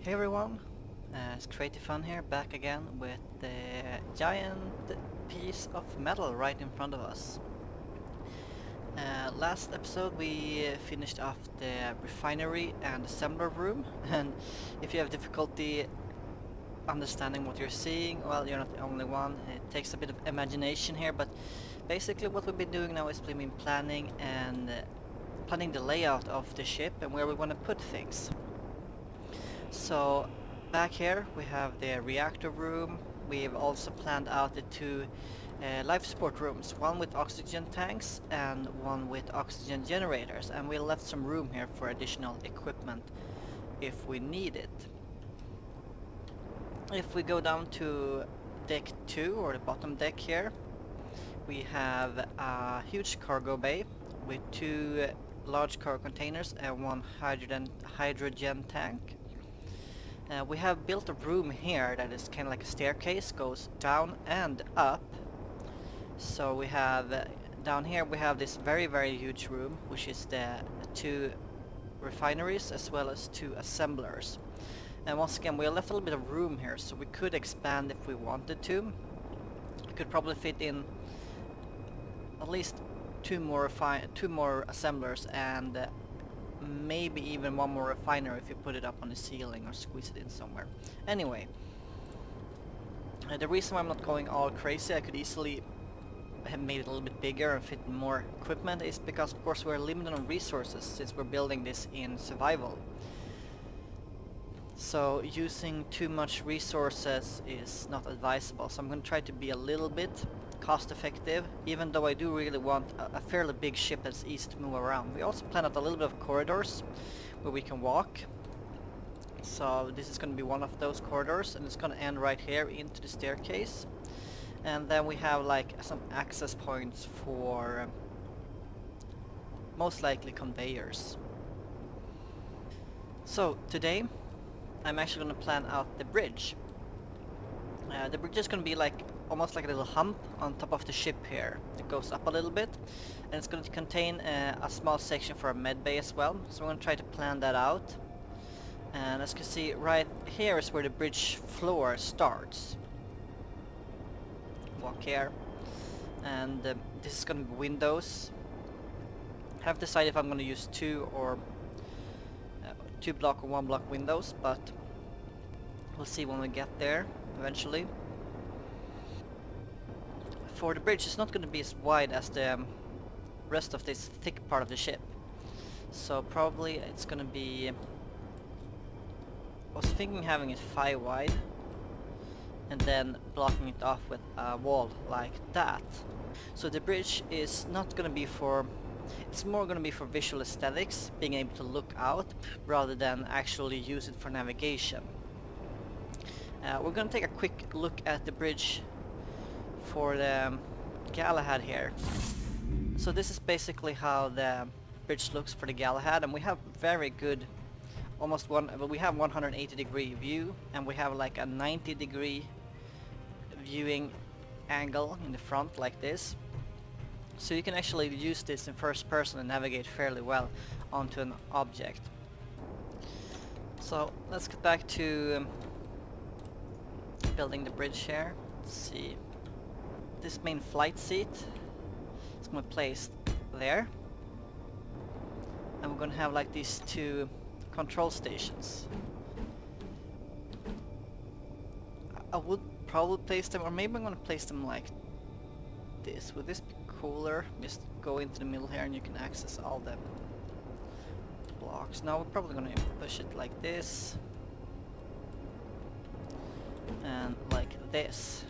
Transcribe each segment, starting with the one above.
Hey everyone, it's Creative Fun here, back again with the giant piece of metal right in front of us. Last episode we finished off the refinery and assembler room, and if you have difficulty understanding what you're seeing, well, you're not the only one. It takes a bit of imagination here, but basically what we've been doing now is we've been planning the layout of the ship and where we want to put things. So back here we have the reactor room. We've also planned out the two life support rooms, one with oxygen tanks and one with oxygen generators, and we left some room here for additional equipment if we need it. If we go down to deck 2, or the bottom deck here, we have a huge cargo bay with two large cargo containers and one hydrogen tank. We have built a room here that is kind of like a staircase, goes down and up. So we have down here we have this very huge room, which is the two refineries as well as two assemblers. And once again we left a little bit of room here, so we could expand if we wanted to. We could probably fit in at least two more assemblers and maybe even one more refiner if you put it up on the ceiling or squeeze it in somewhere. Anyway, the reason why I'm not going all crazy, I could easily have made it a little bit bigger and fit more equipment, is because of course we're limited on resources since we're building this in survival. So using too much resources is not advisable, so I'm going to try to be a little bit cost effective, even though I do really want a fairly big ship that's easy to move around. We also plan out a little bit of corridors where we can walk. So this is going to be one of those corridors, and it's going to end right here into the staircase. And then we have like some access points for most likely conveyors. So today I'm actually going to plan out the bridge. The bridge is going to be like almost like a little hump on top of the ship here. It goes up a little bit, and it's going to contain a small section for a med bay as well. So we're going to try to plan that out. And as you can see, right here is where the bridge floor starts. Walk here, and this is going to be windows. I have decided if I'm going to use two block or 1 block windows, but we'll see when we get there eventually. For the bridge, it's not going to be as wide as the rest of this thick part of the ship, so probably it's going to be, I was thinking having it 5 wide and then blocking it off with a wall like that. So the bridge is not going to be for, it's more going to be for visual aesthetics, being able to look out rather than actually use it for navigation. We're going to take a quick look at the bridge for the Galahad here. So this is basically how the bridge looks for the Galahad, and we have very good, we have 180-degree view, and we have like a 90-degree viewing angle in the front like this. So you can actually use this in first person and navigate fairly well onto an object. So let's get back to building the bridge here. Let's see. This main flight seat is going to be placed there, and we're going to have like these two control stations. I would probably place them, or maybe I'm going to place them like this. Would this be cooler? Just go into the middle here and you can access all the blocks. Now we're probably going to push it like this and like this.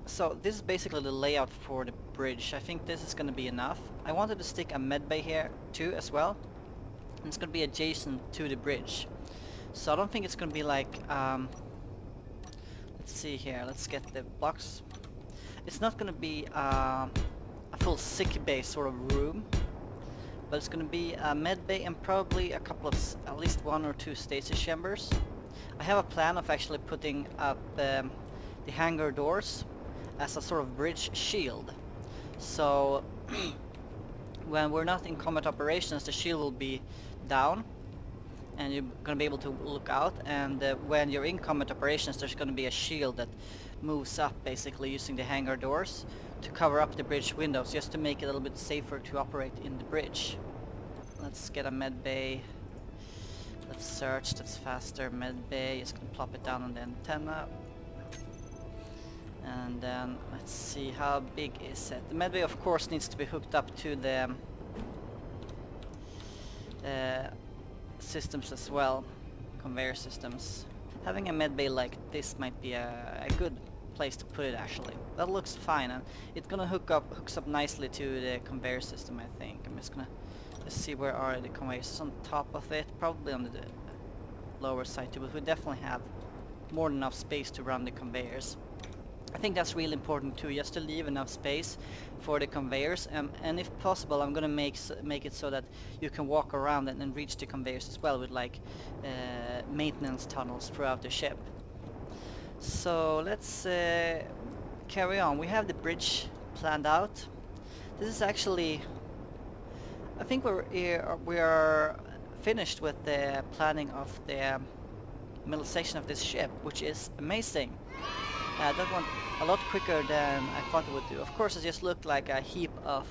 So this is basically the layout for the bridge. I think this is going to be enough. I wanted to stick a med bay here too as well, and it's going to be adjacent to the bridge. So I don't think it's going to be like, let's see here, let's get the blocks. It's not going to be a full sick bay sort of room, but it's going to be a med bay and probably a couple of, at least 1 or 2 stasis chambers. I have a plan of actually putting up the hangar doors as a sort of bridge shield. So when we're not in combat operations, the shield will be down, and you're going to be able to look out, and when you're in combat operations there's going to be a shield that moves up basically using the hangar doors to cover up the bridge windows just to make it a little bit safer to operate in the bridge. Let's get a med bay. Let's search, that's faster. Med bay, just gonna plop it down on the antenna. And then let's see, how big is it? The med bay of course needs to be hooked up to the systems as well, conveyor systems. Having a med bay like this might be a good place to put it actually. That looks fine, and it's gonna hooks up nicely to the conveyor system, I think. I'm just gonna see where are the conveyors. On top of it, probably on the lower side too, but we definitely have more than enough space to run the conveyors. I think that's really important too, just to leave enough space for the conveyors, and if possible I'm gonna make it so that you can walk around and then reach the conveyors as well with like maintenance tunnels throughout the ship. So let's carry on. We have the bridge planned out. This is actually, I think we are finished with the planning of the middle section of this ship, which is amazing. That went a lot quicker than I thought it would do. Of course it just looked like a heap of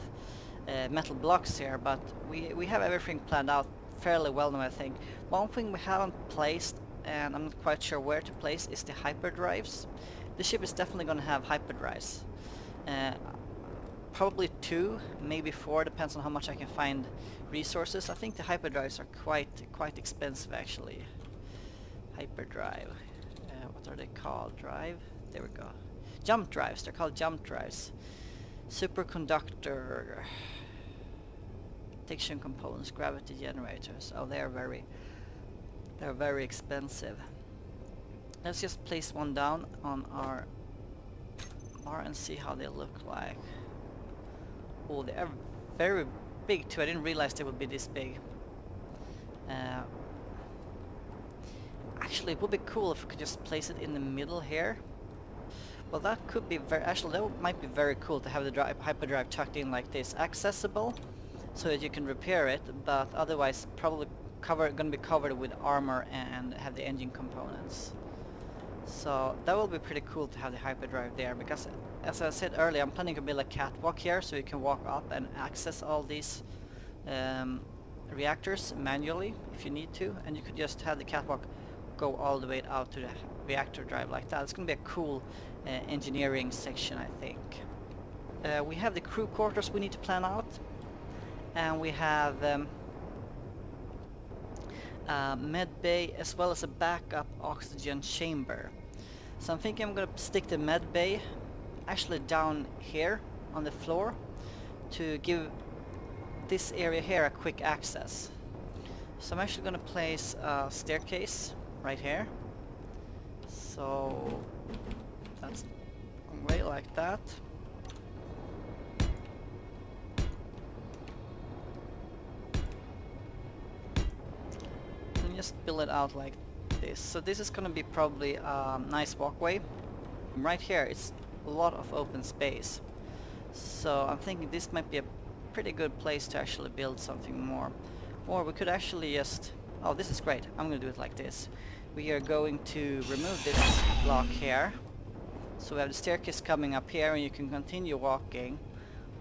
metal blocks here, but we have everything planned out fairly well now, I think. One thing we haven't placed, and I'm not quite sure where to place, is the hyperdrives. The ship is definitely going to have hyperdrives. Probably 2, maybe 4, depends on how much I can find resources. I think the hyperdrives are quite expensive actually. Hyperdrive. What are they called? Drive? There we go. Jump drives. They're called jump drives. Superconductor. Diction components. Gravity generators. Oh, they're very expensive. Let's just place one down on our bar and see how they look like. Oh, they are very big too. I didn't realize they would be this big. Actually, it would be cool if we could just place it in the middle here. Well, that could be that might be very cool to have the hyperdrive tucked in like this, accessible, so that you can repair it, but otherwise probably gonna be covered with armor and have the engine components. So that will be pretty cool to have the hyperdrive there, because as I said earlier, I'm planning to build a catwalk here so you can walk up and access all these reactors manually if you need to, and you could just have the catwalk go all the way out to the reactor drive like that. It's going to be a cool engineering section, I think. We have the crew quarters we need to plan out, and we have med bay as well as a backup oxygen chamber. So I'm thinking I'm going to stick the med bay actually down here on the floor to give this area here a quick access. So I'm actually going to place a staircase right here. So that's way like that. And just build it out like this. So this is going to be probably a nice walkway. Right here it's a lot of open space. So I'm thinking this might be a pretty good place to actually build something more. Or we could actually just... Oh, this is great. I'm going to do it like this. We are going to remove this block here. So we have the staircase coming up here, and you can continue walking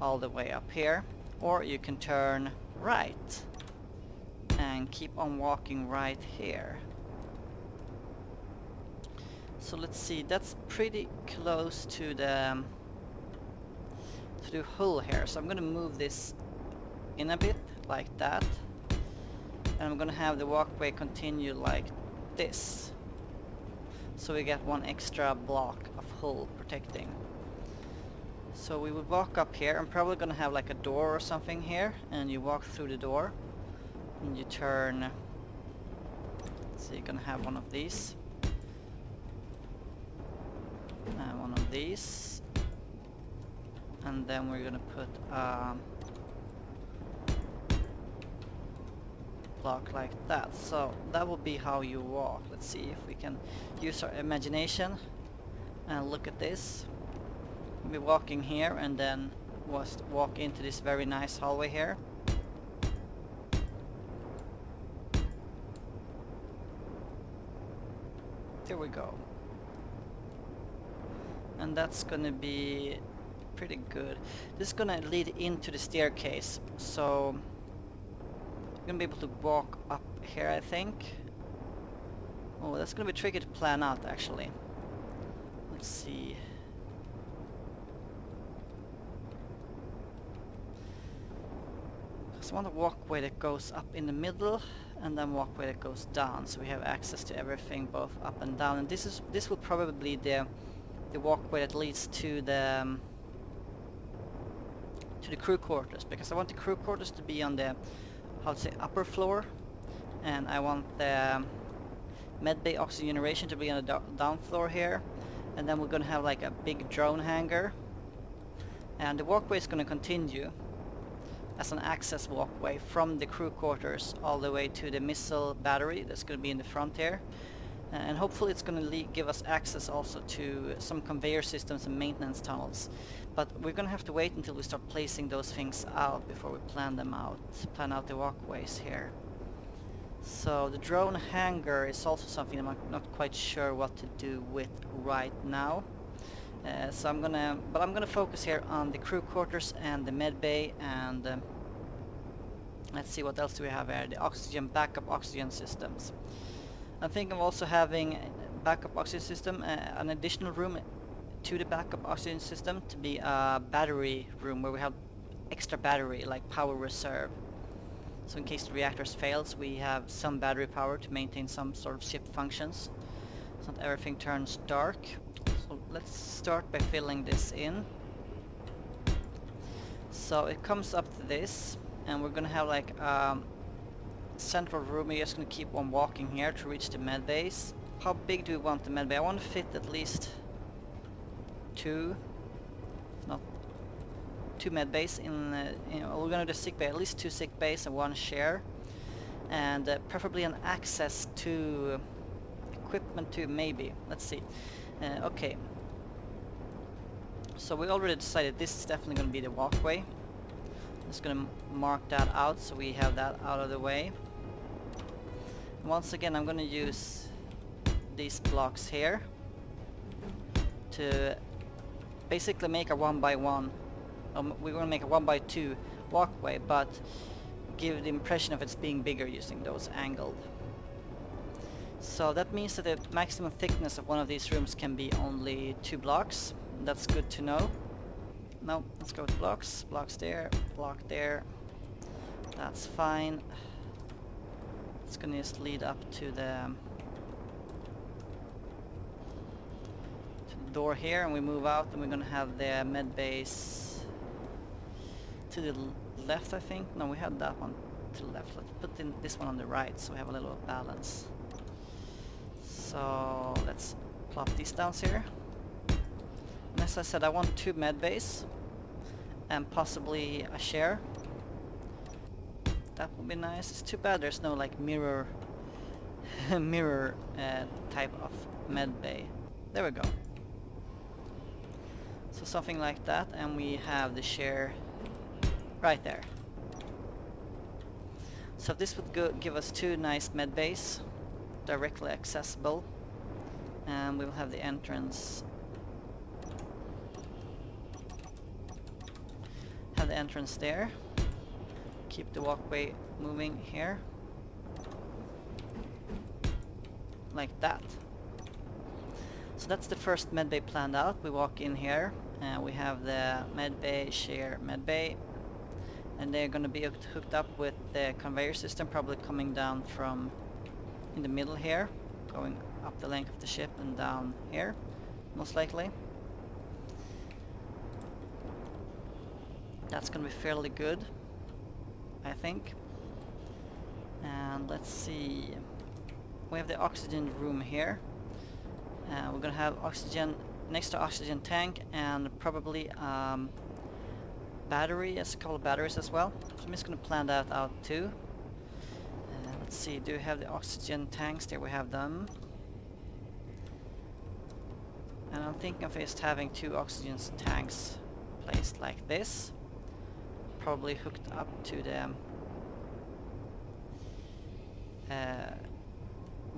all the way up here. Or you can turn right and keep on walking right here. So let's see, that's pretty close to the hull here. So I'm going to move this in a bit like that. And I'm going to have the walkway continue like this. So we get one extra block of hull protecting. So we would walk up here. I'm probably going to have like a door or something here. And you walk through the door. And you turn... So you're going to have one of these. And one of these. And then we're going to put block like that. So that will be how you walk. Let's see if we can use our imagination and look at this. We'll be walking here and then walk into this very nice hallway here. There we go. And that's gonna be pretty good. This is gonna lead into the staircase, so I'm gonna be able to walk up here, I think. Oh, that's gonna be tricky to plan out, actually. Let's see. So I want a walkway that goes up in the middle, and then walkway that goes down, so we have access to everything both up and down. And this will probably be the walkway that leads to the crew quarters, because I want the crew quarters to be on the, how to say, upper floor, and I want the medbay oxygen generation to be on the down floor here, and then we're gonna have like a big drone hangar, and the walkway is gonna continue as an access walkway from the crew quarters all the way to the missile battery that's gonna be in the front here, and hopefully it's gonna give us access also to some conveyor systems and maintenance tunnels. But we're gonna have to wait until we start placing those things out before we plan out the walkways here. So the drone hangar is also something I'm not quite sure what to do with right now. So I'm gonna focus here on the crew quarters and the med bay, and let's see what else do we have here. The backup oxygen systems. I'm thinking of also having backup oxygen system, an additional room to the backup oxygen system to be a battery room where we have extra battery, like power reserve. So in case the reactors fails, we have some battery power to maintain some sort of ship functions, so not everything turns dark. So let's start by filling this in. So it comes up to this, and we're gonna have like central room. We're just gonna keep on walking here to reach the med bays. How big do we want the med bay? I want to fit at least two, if not two med bays in. We're gonna do sick bay, at least 2 sick bays and 1 share, and preferably an access to equipment too. Maybe. Let's see. Okay. So we already decided this is definitely going to be the walkway. I'm just going to mark that out so we have that out of the way. And once again, I'm going to use these blocks here to basically make a 1x1. We're going to make a 1x2 walkway, but give the impression of it's being bigger using those angled. So that means that the maximum thickness of one of these rooms can be only 2 blocks. That's good to know. No, let's go with blocks. Blocks there, block there. That's fine. It's gonna just lead up to the door here, and we move out, and we're gonna have the med base to the left, I think. No, we had that one to the left. Let's put in this one on the right so we have a little balance. So let's plop these down here. And as I said, I want 2 med bays and possibly a share. That would be nice. It's too bad there's no like mirror type of med bay. There we go. So something like that, and we have the share right there. So this would give us 2 nice med bays, directly accessible, and we will have the entrance. Have the entrance there. Keep the walkway moving here, like that. So that's the first med bay planned out. We walk in here, and we have the med bay, share med bay, and they're going to be hooked up with the conveyor system, probably coming down from in the middle here, going up the length of the ship and down here, most likely. That's gonna be fairly good, I think. And let's see, we have the oxygen room here. We're gonna have oxygen next to oxygen tank, and probably battery, yes, a couple of batteries as well. So I'm just gonna plan that out too. Let's see, do we have the oxygen tanks? There we have them. And I'm thinking of just having 2 oxygen tanks placed like this. Probably hooked up to the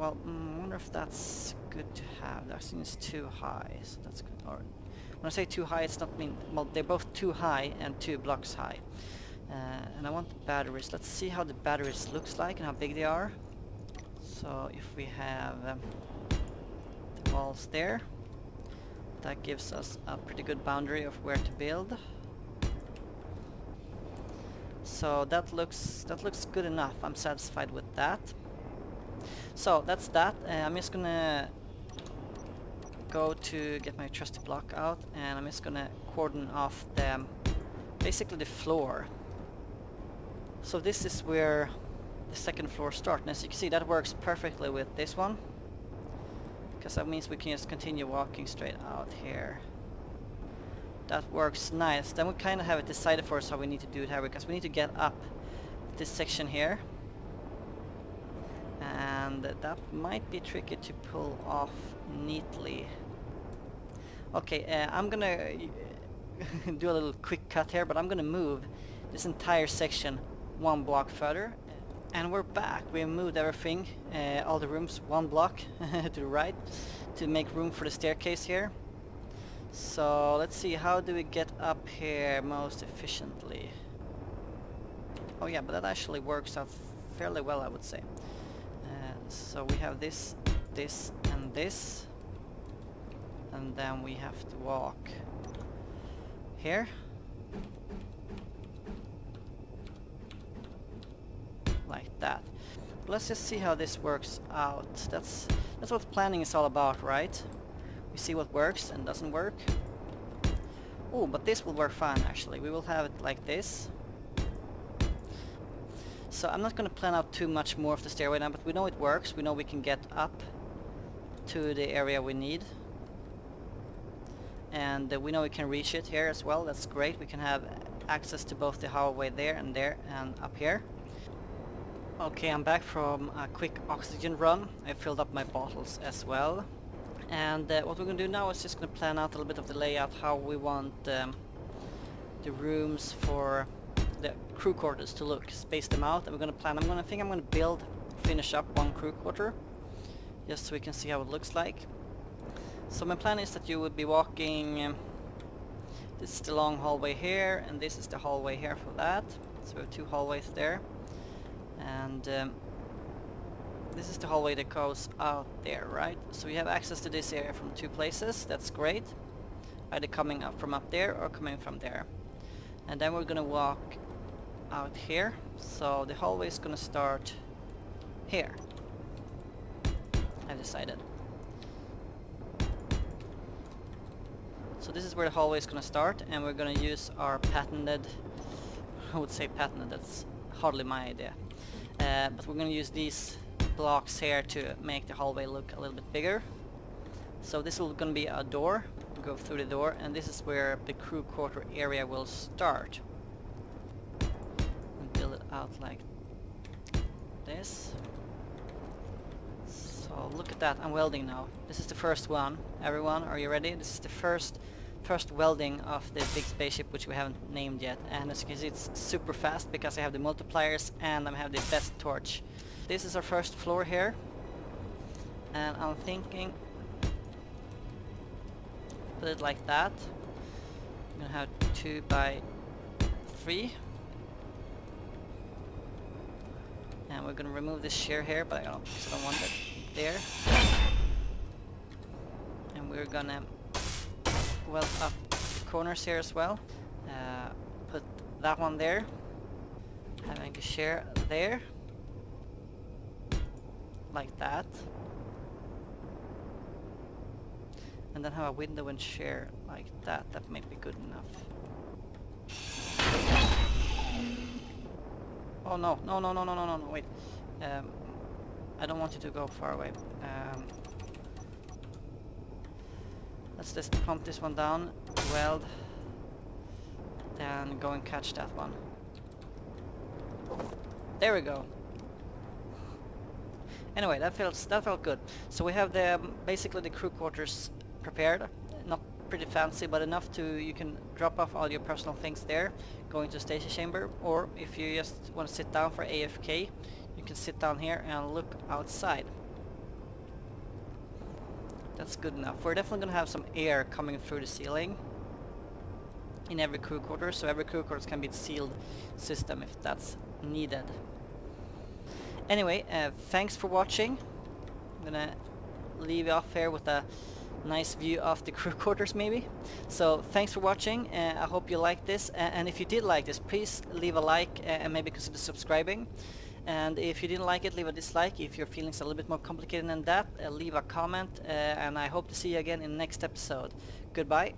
well, I wonder if that's good to have. That seems too high, so that's good. Or when I say too high, it's not mean, well, they're both too high and 2 blocks high. And I want the batteries. Let's see how the batteries looks like and how big they are. So if we have the walls there, that gives us a pretty good boundary of where to build. So that looks good enough. I'm satisfied with that. So that's that. I'm just gonna go to get my trusty block out, and I'm just gonna cordon off the basically the floor. So this is where the second floor starts, and as you can see, that works perfectly with this one, because that means we can just continue walking straight out here. That works nice. Then we kind of have it decided for us how we need to do it here, because we need to get up this section here, and that might be tricky to pull off neatly. Okay, I'm gonna do a little quick cut here, but I'm gonna move this entire section 1 block further, and we're back. We moved everything, all the rooms 1 block to the right to make room for the staircase here. So let's see, how do we get up here most efficiently? Oh yeah, but that actually works out fairly well, I would say. So we have this, this, and this, and then we have to walk here. Like that. But let's just see how this works out. That's what planning is all about, right? We see what works and doesn't work. Oh, but this will work fine actually. We will have it like this. So I'm not going to plan out too much more of the stairway now, but we know it works. We know we can get up to the area we need. And we know we can reach it here as well. That's great. We can have access to both the hallway there and up here. Okay, I'm back from a quick oxygen run. I filled up my bottles as well. And what we're going to do now is just going to plan out a little bit of the layout, how we want the rooms for the crew quarters to look, space them out, and we're going to plan. I'm going to finish up 1 crew quarter, just so we can see how it looks like. So my plan is that you would be walking, this is the long hallway here, and this is the hallway here for that. So we have 2 hallways there, and this is the hallway that goes out there, right? So we have access to this area from 2 places. That's great, either coming up from up there or coming from there. And then we're gonna walk out here, so the hallway is gonna start here, I've decided. So this is where the hallway is gonna start, and we're gonna use our patented, I would say patented, that's hardly my idea, but we're gonna use these blocks here to make the hallway look a little bit bigger. So this is gonna be a door. We'll go through the door, and this is where the crew quarter area will start. And build it out like this. So look at that, I'm welding now. This is the first one. Everyone, are you ready? This is the first welding of the big spaceship, which we haven't named yet. And as you can see, it's super fast because I have the multipliers and I have the best torch. This is our first floor here, and I'm thinking put it like that. I'm gonna have 2 by 3, and we're gonna remove this shear here, but I don't want it there. And we're gonna weld up the corners here as well. Put that one there, having a shear there, like that, and then have a window and share like that. That might be good enough. Oh no, wait, I don't want you to go far away. Let's just pump this one down, weld, then go and catch that one. There we go. Anyway, that felt good. So we have the basically the crew quarters prepared. Not pretty fancy, but enough to you can drop off all your personal things there, go into station chamber, or if you just want to sit down for AFK, you can sit down here and look outside. That's good enough. We're definitely gonna have some air coming through the ceiling in every crew quarters, so every crew quarters can be a sealed system if that's needed. Anyway, thanks for watching. I'm gonna leave you off here with a nice view of the crew quarters maybe. So thanks for watching, I hope you liked this, and if you did like this, please leave a like and maybe consider subscribing. And if you didn't like it, leave a dislike. If your feelings are a little bit more complicated than that, leave a comment, and I hope to see you again in the next episode. Goodbye.